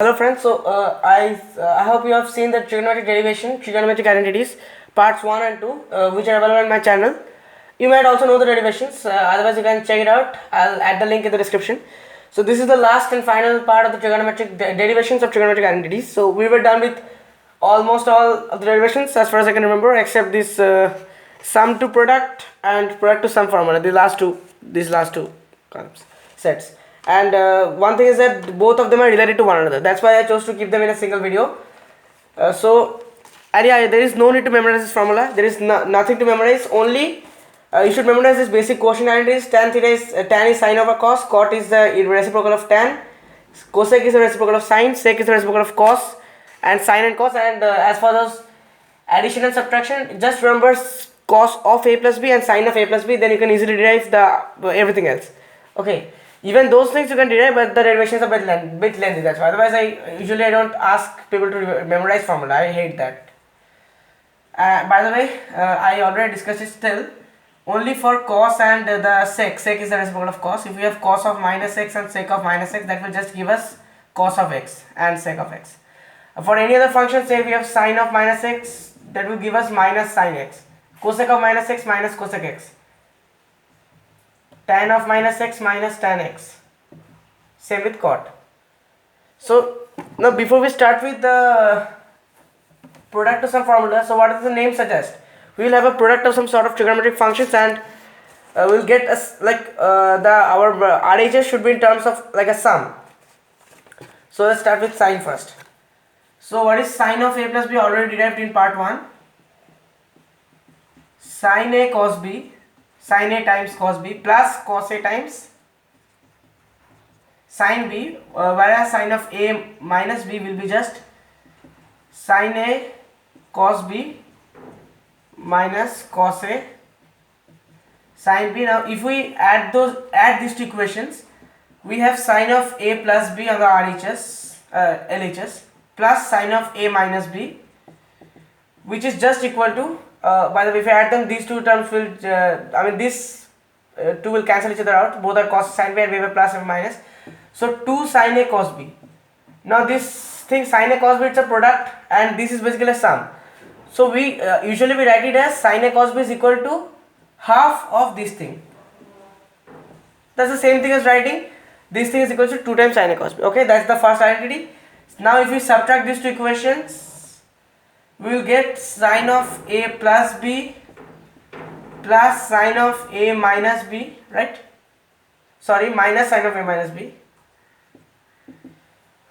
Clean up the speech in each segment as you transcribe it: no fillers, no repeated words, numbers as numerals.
Hello friends, I hope you have seen the trigonometric derivation, trigonometric identities, parts 1 and 2, which are available on my channel. You might also know the derivations, otherwise you can check it out. I'll add the link in the description. So this is the last and final part of the trigonometric derivations of trigonometric identities. So we were done with almost all of the derivations as far as I can remember, except this sum to product and product to sum formula. These last two concepts sets. And one thing is that both of them are related to one another. That's why I chose to keep them in a single video. And yeah, there is no need to memorize this formula. There is nothing to memorize. Only you should memorize this basic quotient identities. Tan theta is tan is sine over cos. Cot is the reciprocal of tan. Cosec is the reciprocal of sine. Sec is the reciprocal of cos. And sine and cos. And as for those addition and subtraction, just remember cos of a plus b and sine of a plus b. Then you can easily derive the everything else. Okay. Even those things you can derive, but the derivations are a bit lengthy. That's why. Otherwise, I don't ask people to memorize formula. I hate that. By the way, I already discussed it still. Only for cos and the sec. Sec is the reciprocal of cos. If we have cos of minus x and sec of minus x, that will just give us cos of x and sec of x. For any other function, say we have sine of minus x, that will give us minus sine x. Cosec of minus x minus cosec x. Tan of minus x minus tan x. Same with cot. So now before we start with the product of some formula, so what does the name suggest? We will have a product of some sort of trigonometric functions, and we'll get us like our RHS should be in terms of like a sum. So let's start with sine first. So what is sine of a plus b? Already derived in part 1. Sine a cos b, sin a times cos b plus cos a times sin b, whereas sin of a minus b will be just sin a cos b minus cos a sin b. Now if we add these two equations, we have sin of a plus b on the LHS plus sin of a minus b, which is just equal to by the way, if I add them, these two terms will these two will cancel each other out. Both are cos sin b and we have a plus and minus. So 2 sin a cos b. Now this thing sin a cos b, it's a product, and this is basically a sum. So we usually we write it as sin a cos b is equal to half of this thing. That's the same thing as writing this thing is equal to 2 times sin a cos b. Okay, that's the first identity. Now if we subtract these two equations, we will get sine of a plus b plus sine of a minus b, right? Sorry, minus sine of a minus b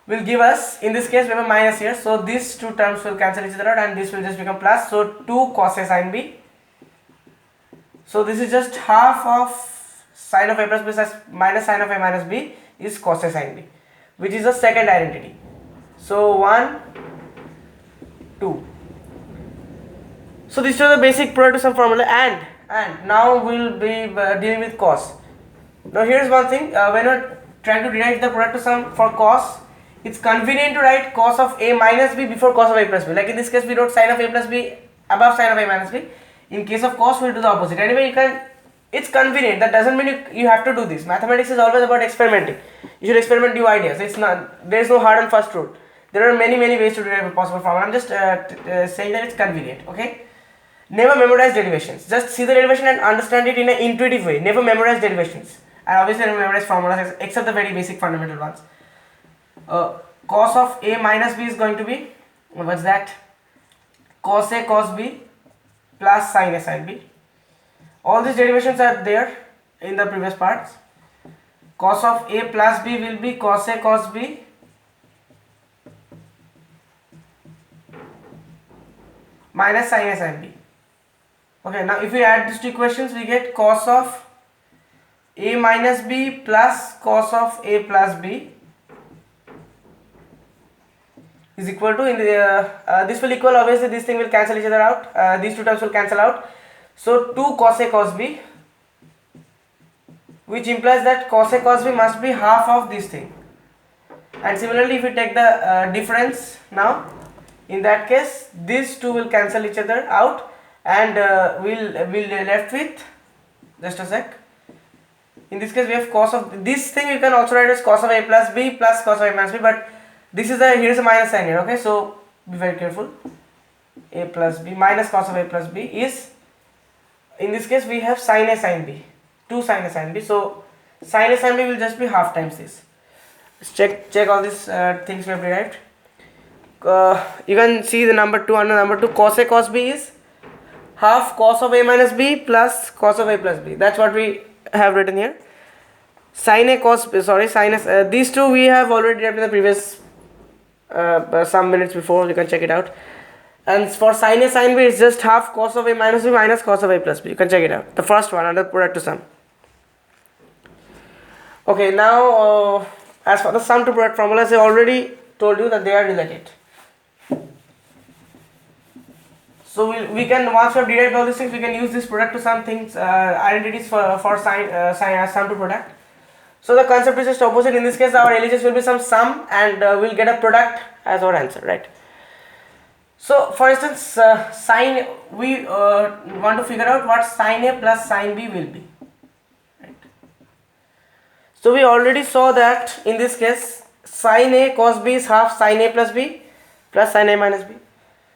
will give us, in this case we have a minus here, so these two terms will cancel each other out and this will just become plus, so 2 cos a sine b. So this is just half of sine of a plus b minus sine of a minus b is cos a sine b, which is the second identity. So 1, 2. So these are the basic product to sum formula, and now we'll be dealing with cos. Now here's one thing, when you're trying to derive the product to sum for cos, it's convenient to write cos of a minus b before cos of a plus b. Like in this case we wrote sine of a plus b above sine of a minus b. In case of cos we'll do the opposite. Anyway, it's convenient. That doesn't mean you have to do this. Mathematics is always about experimenting. You should experiment new ideas. There is no hard and fast rule. There are many ways to derive a possible formula. I'm just saying that it's convenient. Okay. Never memorize derivations. Just see the derivation and understand it in an intuitive way. Never memorize derivations. And obviously never memorize formulas except the very basic fundamental ones. Cos of a minus b is going to be, what's that? Cos a cos b plus sin a sin b. All these derivations are there in the previous parts. Cos of a plus b will be cos a cos b minus sin a sin b. Okay, now if we add these two equations, we get cos of a minus b plus cos of a plus b is equal to, in the this will equal, obviously this thing will cancel each other out, these two terms will cancel out, so 2 cos a cos b, which implies that cos a cos b must be half of this thing. And similarly if we take the difference now, in that case these two will cancel each other out, and we'll left with, just a sec, in this case we have cos of this thing, you can also write as cos of a plus b plus cos of a minus b, but This is here is a minus sign here. Okay, so be very careful. A plus b minus cos of a plus b is, in this case we have sin a sin b, 2 sin a sin b. So sin a sin b will just be half times this. Let's check all these things we have derived. You can see the number 2 under number 2. Cos a cos b is half cos of a minus b plus cos of a plus b. That's what we have written here. Sin a cos b, sorry, sin a, these two we have already derived in the previous some minutes before. You can check it out. And for sin a sin b is just half cos of a minus b minus cos of a plus b. You can check it out. The first one under product to sum. Okay, now as for the sum to product formulas, I already told you that they are related. So we can, once we have derived all these things, we can use this product to sum things, identities for sum to product. So the concept is just opposite. In this case, our LHS will be some sum, and we'll get a product as our answer, right? So for instance, we want to figure out what sin a plus sin b will be. Right? So we already saw that in this case, sin a cos b is half sin a plus b plus sin a minus b.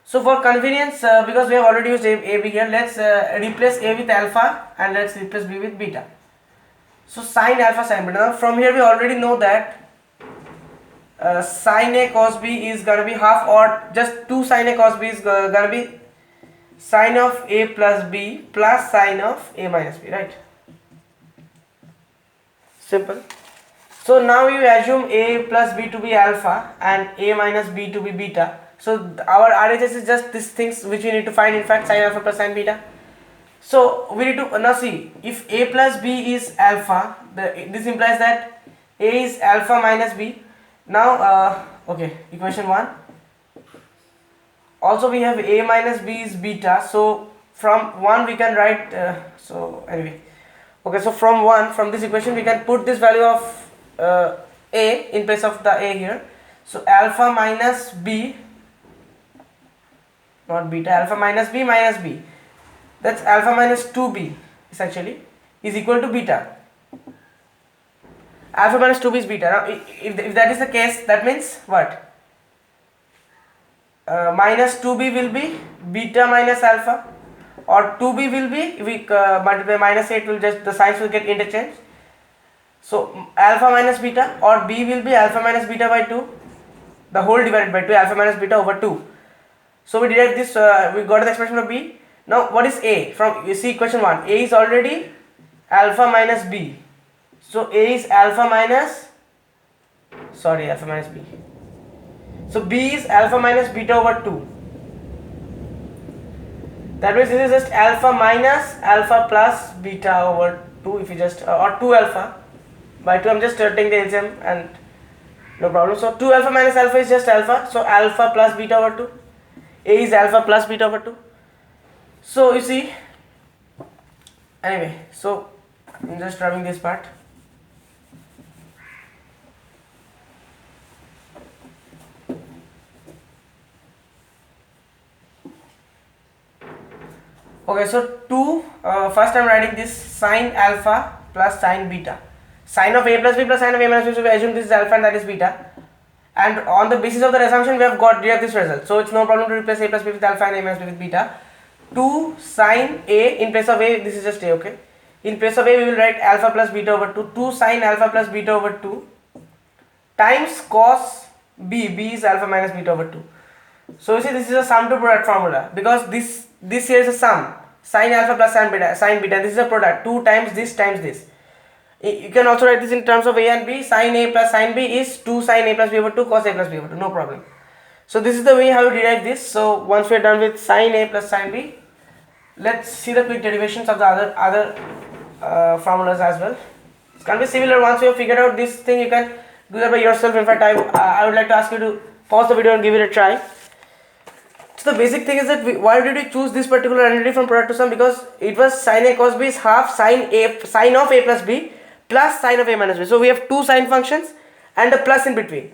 So for convenience, because we have already used a b here, let's replace a with alpha and let's replace b with beta. So sin alpha sin beta. Now from here we already know that sin a cos b is gonna be half, or just 2 sin a cos b is gonna be sin of a plus b plus sin of a minus b, right? Simple. So now you assume a plus b to be alpha and a minus b to be beta. So our RHS is just these things which we need to find, in fact sin alpha plus sin beta. So we need to now see, if a plus b is alpha, this implies that a is alpha minus b. Now okay, equation 1. Also we have a minus b is beta. So from 1 we can write, so anyway, okay, so from this equation we can put this value of a in place of the a here. So alpha minus b, not beta, alpha minus b, that's alpha minus 2b essentially, is equal to beta. Alpha minus 2b is beta. Now if that is the case, that means what? Minus 2b will be beta minus alpha, or 2b will be, if we multiply minus 8, will just, the signs will get interchanged. So alpha minus beta, or b will be alpha minus beta by 2, the whole divided by 2, alpha minus beta over 2. So we derived this, we got the expression of b. Now what is a? From, you see question 1, a is already alpha minus b. So a is alpha minus b. So b is alpha minus beta over 2. That means this is just alpha minus alpha plus beta over 2. If you just, or 2 alpha by 2, I'm just taking the LCM and no problem. So 2 alpha minus alpha is just alpha. So alpha plus beta over 2. A is alpha plus beta over 2. So you see, anyway, so I'm just rubbing this part. Okay, so first I'm writing this sin alpha plus sin beta. Sin of a plus b plus sin of a minus b, so we assume this is alpha and that is beta. And on the basis of the assumption, we have got this result. So it's no problem to replace a plus b with alpha and a minus b with beta. 2 sin a, in place of a, this is just a, okay. In place of a, we will write alpha plus beta over 2. 2 sin alpha plus beta over 2 times cos b. B is alpha minus beta over 2. So you see, this is a sum to product formula, because this here is a sum, sin alpha plus sin beta. This is a product, 2 times this. You can also write this in terms of a and b. Sin a plus sin b is 2 sin a plus b over 2 cos a plus b over 2, no problem. So this is the way how you derive this. So once we are done with sin a plus sin b, let's see the quick derivations of the other formulas as well. It's going to be similar. Once you have figured out this thing, you can do that by yourself. In fact, I would like to ask you to pause the video and give it a try. So the basic thing is that why did we choose this particular identity from product to sum? Because it was sin a cos b is half sin of a plus b plus sin of a minus b. So we have two sine functions and a plus in between.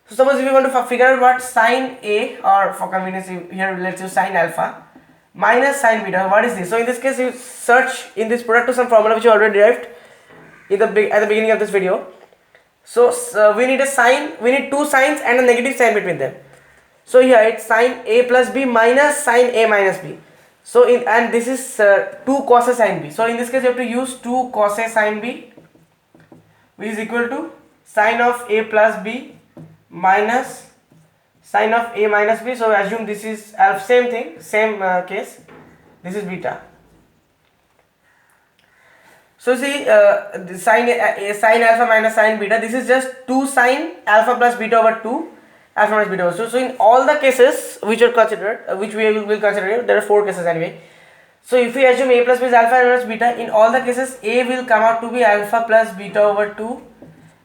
So suppose if you want to figure out what sin a, or for convenience here let's use sin alpha minus sin beta, what is this? So in this case you search in this product to sum formula which you already derived at the beginning of this video. So we need a sign, we need two signs and a negative sign between them. So here it's sine a plus b minus sine a minus b. So and this is 2 cos a sine b. So in this case you have to use 2 cos a sine b, which is equal to sine of a plus b minus sine of a minus b. So assume this is same thing, same case. This is beta. So see sine alpha minus sine beta. This is just 2 sine alpha plus beta over 2 alpha minus beta over 2. So in all the cases which are considered, which we will consider, there are 4 cases anyway. So if we assume a plus b is alpha minus beta, in all the cases a will come out to be alpha plus beta over 2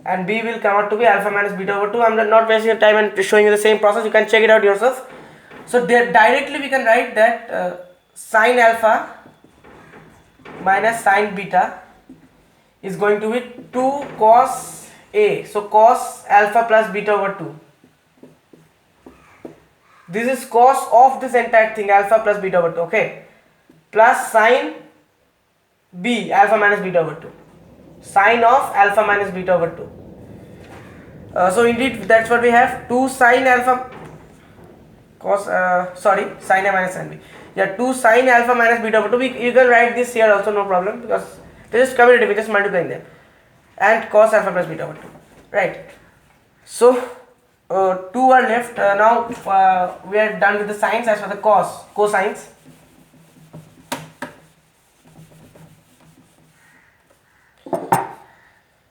and b will come out to be alpha minus beta over 2. I am not wasting your time and showing you the same process. You can check it out yourself. So there directly we can write that sine alpha minus sine beta is going to be 2 cos a. So cos alpha plus beta over 2. This is cos of this entire thing, alpha plus beta over 2, okay, plus sine b, alpha minus beta over 2, sine of alpha minus beta over 2. So indeed that's what we have, 2 sine alpha cos sine a minus sine b. Yeah, 2 sine alpha minus beta over 2. You can write this here also, no problem, because they just commutative, we just multiplying them, and cos alpha plus beta over 2, right? So 2 are left. Now we are done with the sines. As for the cosines.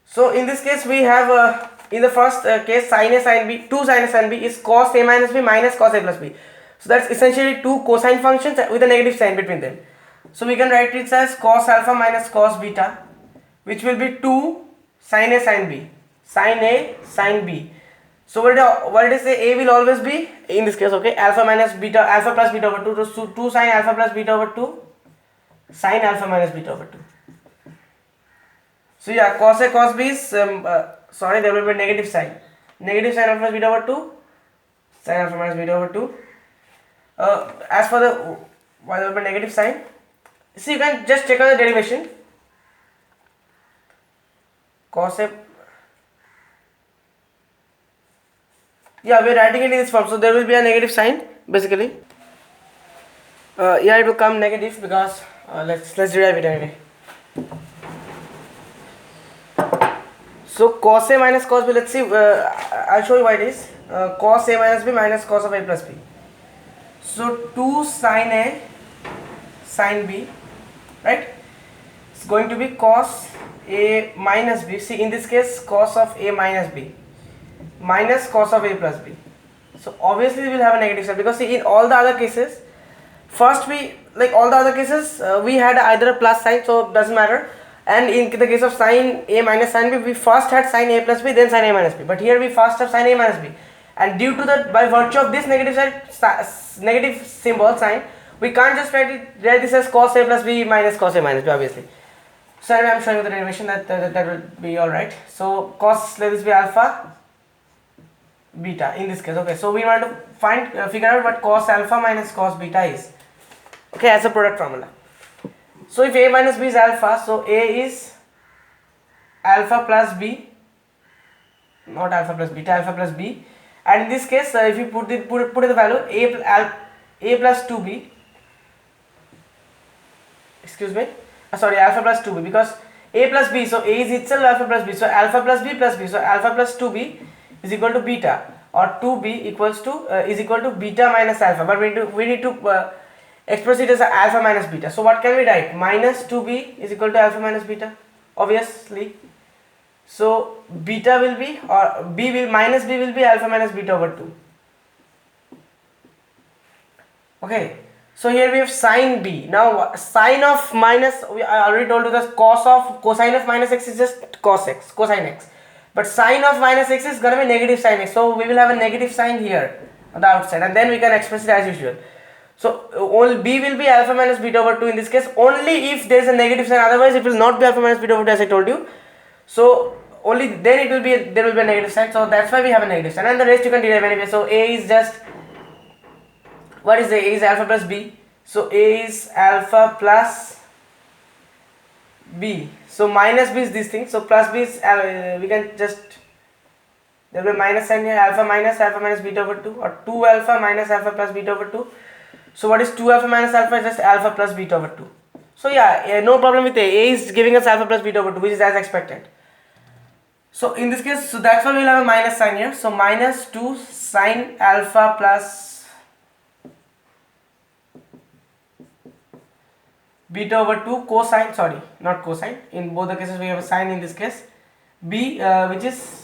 So in this case we have in the first case sin a sin b, 2 sin a sin b is cos a minus b minus cos a plus b. So that's essentially 2 cosine functions with a negative sign between them. So we can write it as cos alpha minus cos beta, which will be 2 sin a sin b, sin a sin b. So what did I say? A will always be, in this case, okay, alpha minus beta, alpha plus beta over 2. So 2 sin alpha plus beta over 2, sin alpha minus beta over 2. So yeah, cos a cos b is, there will be a negative sign. Negative sin alpha plus beta over 2, sin alpha minus beta over 2. As for the, why there will be a negative sign? See, you can just check out the derivation. Cos a, yeah, we are writing it in this form, so there will be a negative sign basically. Yeah, it will come negative because let's derive it anyway. So cos a minus cos b, let's see, I'll show you why it is. Cos a minus b minus cos of a plus b. So 2 sin a sin b, right? It's going to be cos a minus b. See, in this case, cos of a minus b minus cos of a plus b. So obviously we will have a negative sign, because see, in all the other cases, first we, like all the other cases, we had either a plus sign, so it doesn't matter. And in the case of sin a minus sin b, we first had sin a plus b, then sin a minus b. But here we first have sin a minus b, and due to that, by virtue of this negative sign, negative symbol sign, we can't just write this as cos a plus b minus cos a minus b, obviously. So I am showing you the derivation, that will be alright. So cos, let this be alpha beta in this case, okay. So we want to figure out what cos alpha minus cos beta is, okay, as a product formula. So if a minus b is alpha, so a is alpha plus b, not alpha plus beta, alpha plus b. And in this case, if you put the value a plus 2b, excuse me, sorry, alpha plus 2b, because a plus b, so a is itself alpha plus b, so alpha plus b plus b, so alpha plus 2b is equal to beta, or 2b equals to is equal to beta minus alpha, but we need to express it as alpha minus beta. So what can we write? Minus 2b is equal to alpha minus beta, obviously. So beta will be, or minus b will be alpha minus beta over 2. Okay, so here we have sine b. Now sine of minus, I already told you the cosine of minus x is just cosine x. But sine of minus x is going to be negative sine x. So we will have a negative sign here on the outside, and then we can express it as usual. So only b will be alpha minus beta over 2 in this case, only if there is a negative sign, otherwise it will not be alpha minus beta over 2, as I told you. So only then there will be a negative sign, so that's why we have a negative sign, and the rest you can derive anyway. So a is just, what is a is alpha plus b, so a is alpha plus b, so minus b is this thing, so plus b is we can just there will be minus sign here, alpha minus beta over 2, or 2 alpha minus alpha plus beta over 2. So what is 2 alpha minus alpha? Just alpha plus beta over 2. So yeah, no problem with A. A is giving us alpha plus beta over 2, which is as expected. So in this case, so that's why we'll have a minus sign here. So minus 2 sine alpha plus beta over 2 cosine, sorry, not cosine, in both the cases we have a sine in this case, b which is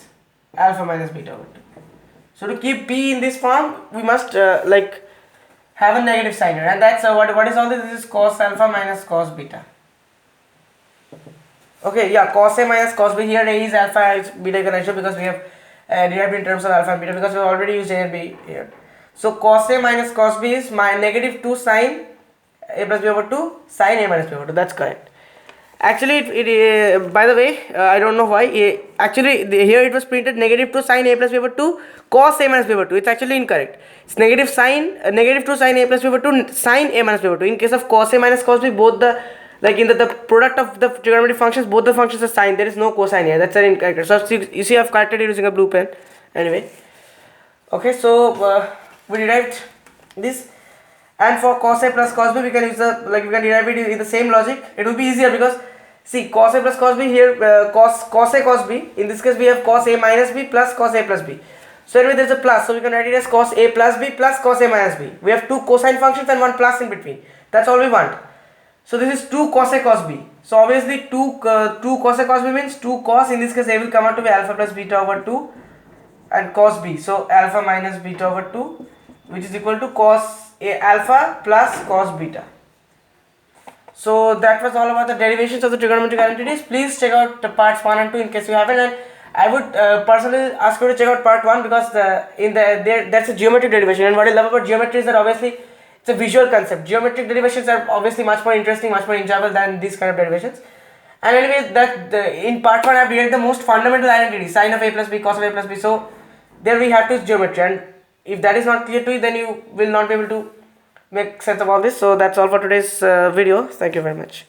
alpha minus beta over 2. So to keep b in this form, we must like have a negative sign here, and that's what is all this? This is cos alpha minus cos beta. Okay, yeah, cos A minus cos B. Here A is alpha, is beta you can ensure because we have derived in terms of alpha and beta because we have already used A and B here. So cos A minus cos B is negative 2 sine A plus B over 2 sine A minus B over 2. That's correct. Actually, by the way, I don't know why. Actually, here it was printed negative 2 sine A plus B over 2 cos A minus B over 2. It's actually incorrect. It's negative 2 sine A plus B over 2 sine A minus B over 2. In case of cos A minus cos B, both the like in the product of the trigonometric functions, both the functions are sine. There is no cosine here. That's an incorrect. So you see, I've corrected it using a blue pen. Anyway, okay. So we derived this, and for cos A plus cos B, we can use we can derive it in the same logic. It will be easier because see, cos A plus cos B here, cos A cos B. In this case, we have cos A minus B plus cos A plus B. So anyway, there is a plus. So we can write it as cos A plus B plus cos A minus B. We have two cosine functions and one plus in between. That's all we want. So this is 2 cos A cos B. So obviously 2 cos A cos B means 2 cos, in this case A will come out to be alpha plus beta over 2 and cos B. So alpha minus beta over 2, which is equal to cos A alpha plus cos beta. So that was all about the derivations of the trigonometric identities. Please check out the parts 1 and 2 in case you haven't, and I would personally ask you to check out part 1 because that's a geometric derivation, and what I love about geometry is that obviously it's a visual concept. Geometric derivations are obviously much more interesting, much more enjoyable than these kind of derivations. And anyway, in part 1 I have derived the most fundamental identity, sine of A plus B, cos of A plus B. So there we have to use geometry, and if that is not clear to you, then you will not be able to make sense of all this. So that's all for today's video. Thank you very much.